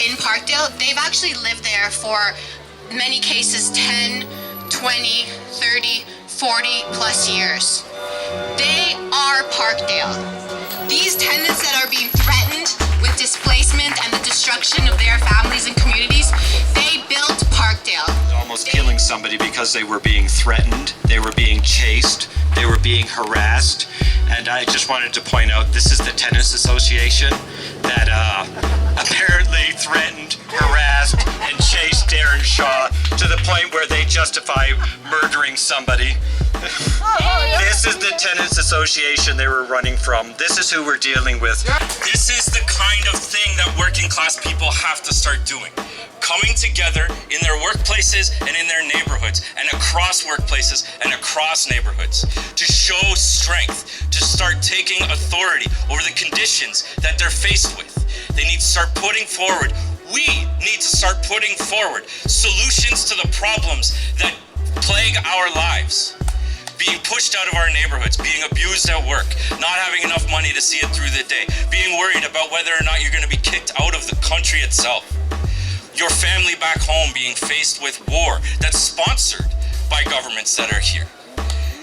in Parkdale, they've actually lived there for many cases 10, 20, 30, 40 plus years. They are Parkdale. These tenants that are being threatened with displacement and the destruction of their families and communities, they built Parkdale. Almost killing somebody because they were being threatened, they were being chased, they were being harassed. And I just wanted to point out, this is the Tenants Association that apparently threatened, harassed, and chased Darren Shaw to the point where they justify murdering somebody. This is the Tenants Association they were running from. This is who we're dealing with. This is the kind of thing that working class people have to start doing. Coming together in their workplaces and in their neighborhoods and across workplaces and across neighborhoods to show strength, to start taking authority over the conditions that they're faced with. They need to start putting forward, we need to start putting forward solutions to the problems that plague our lives. Being pushed out of our neighborhoods, being abused at work, not having enough money to see it through the day, being worried about whether or not you're going to be kicked out of the country itself. Your family back home being faced with war that's sponsored by governments that are here.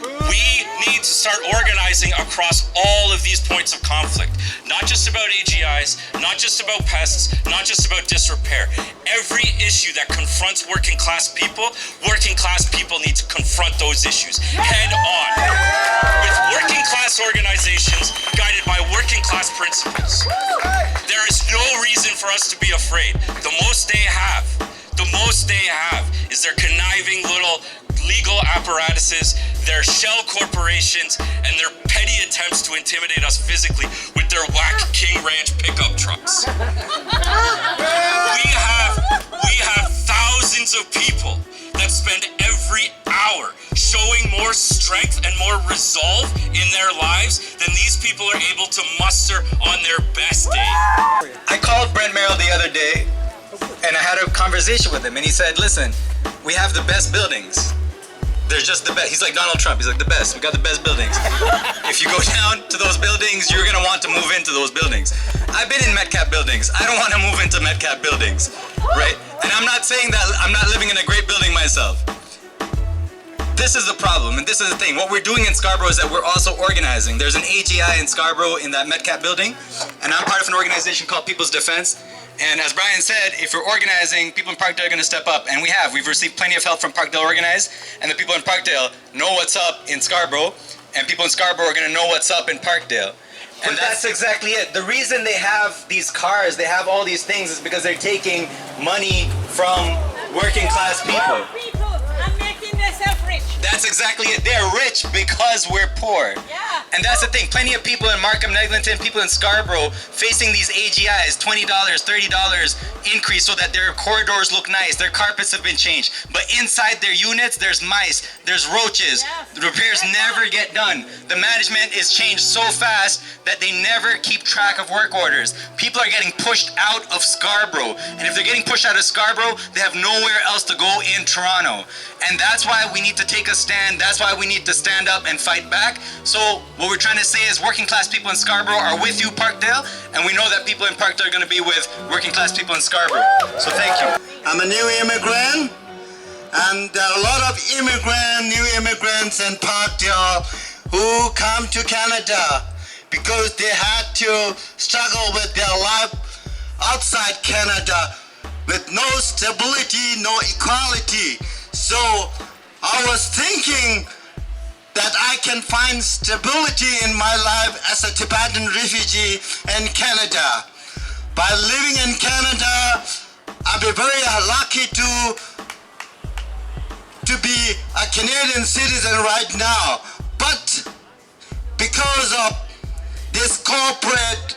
We need to start organizing across all of these points of conflict, not just about AGIs, not just about pests, not just about disrepair. Every issue that confronts working class people need to confront those issues head on. With working class organizations guided by working class principles. There is no reason for us to be afraid. The most they have is their conniving little legal apparatuses, their shell corporations, and their petty attempts to intimidate us physically with their whack King Ranch pickup trucks. We have thousands of people that spend every hour showing more strength and more resolve in their lives than these people are able to muster on their best day. I called Brent Merrill the other day and I had a conversation with him and he said, listen, we have the best buildings. They're just the best. He's like Donald Trump. He's like, the best. We got the best buildings. If you go down to those buildings, you're going to want to move into those buildings. I've been in MetCap buildings. I don't want to move into MetCap buildings, right? And I'm not saying that I'm not living in a great building myself. This is the problem, and this is the thing. What we're doing in Scarborough is that we're also organizing. There's an AGI in Scarborough in that MetCap building, and I'm part of an organization called People's Defense. And as Brian said, if you're organizing, people in Parkdale are going to step up, and we have. We've received plenty of help from Parkdale Organize, and the people in Parkdale know what's up in Scarborough, and people in Scarborough are going to know what's up in Parkdale. And that's exactly it. The reason they have these cars, they have all these things, is because they're taking money from working class people. That's exactly it. They're rich because we're poor. Yeah. And that's the thing. Plenty of people in Markham, Neglinton, people in Scarborough facing these AGIs, $20, $30 increase so that their corridors look nice. Their carpets have been changed. But inside their units, there's mice, there's roaches. Yes. The repairs never get done. The management is changed so fast that they never keep track of work orders. People are getting pushed out of Scarborough. And if they're getting pushed out of Scarborough, they have nowhere else to go in Toronto. And that's why we need to take a stand. That's why we need to stand up and fight back. So what we're trying to say is working class people in Scarborough are with you, Parkdale, and we know that people in Parkdale are going to be with working class people in Scarborough. So thank you. I'm a new immigrant, and there are a lot of new immigrants in Parkdale who come to Canada because they had to struggle with their life outside Canada with no stability, no equality. So I was thinking that I can find stability in my life as a Tibetan refugee in Canada. By living in Canada, I'll be very lucky to be a Canadian citizen right now. But because of this corporate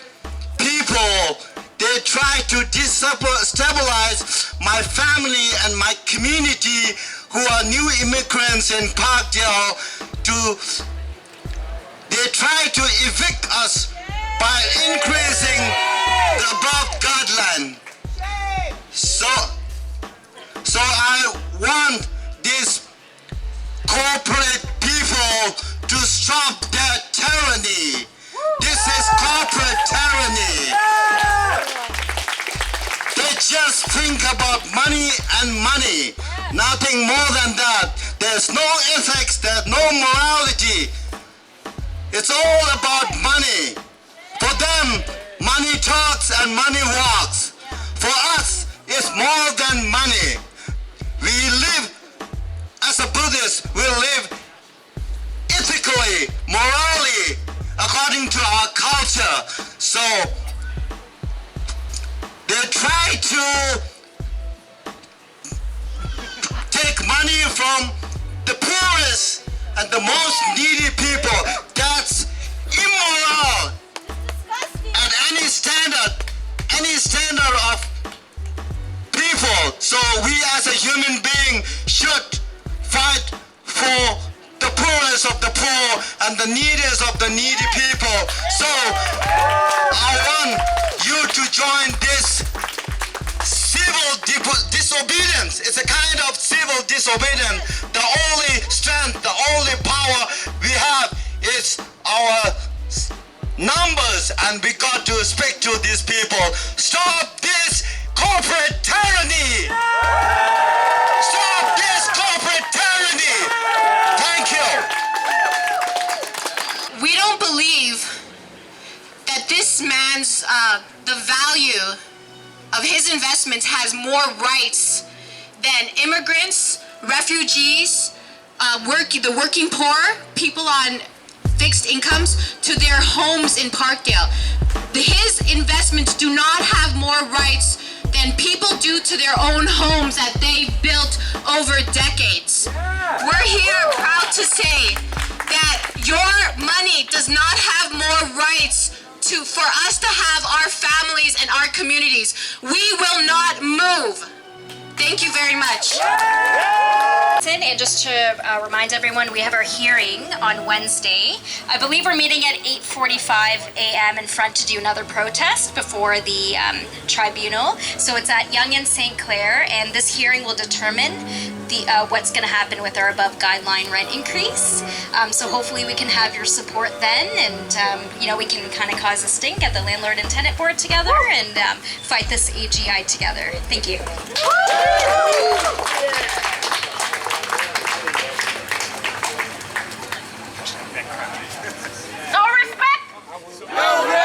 people, they try to destabilize my family and my community who are new immigrants in Parkdale. They try to evict us by increasing the Above Guideline. So I want these corporate people to stop their tyranny. This is corporate tyranny. They just think about money and money. Nothing more than that. There's no ethics, there's no morality. It's all about money. For them, money talks and money walks. For us, it's more than money. We live, as a Buddhist, we live ethically, morally, according to our culture. So, they try to take money from the poorest and the most needy people. That's immoral at any standard of people. So we as a human being should fight for the poorest of the poor and the neediest of the needy people. So I want you to join this civil disobedience. It's a kind of civil disobedience. The only strength, the only power we have is our numbers, and we got to speak to these people. Stop this corporate tyranny! Stop this corporate tyranny! Thank you. We don't believe that this man's, the value of his investments has more rights than immigrants, refugees, the working poor, people on fixed incomes, to their homes in Parkdale. His investments do not have more rights than people do to their own homes that they built over decades. We're here proud to say that your money does not have more rights for us to have our families and our communities. We will not move. Thank you very much. And just to remind everyone, we have our hearing on Wednesday. I believe we're meeting at 8:45 a.m. in front to do another protest before the tribunal. So it's at Yonge and St. Clair, and this hearing will determine what's going to happen with our above guideline rent increase. So hopefully we can have your support then, and we can kind of cause a stink, get the landlord and tenant board together, and fight this AGI together. Thank you. No respect! No respect!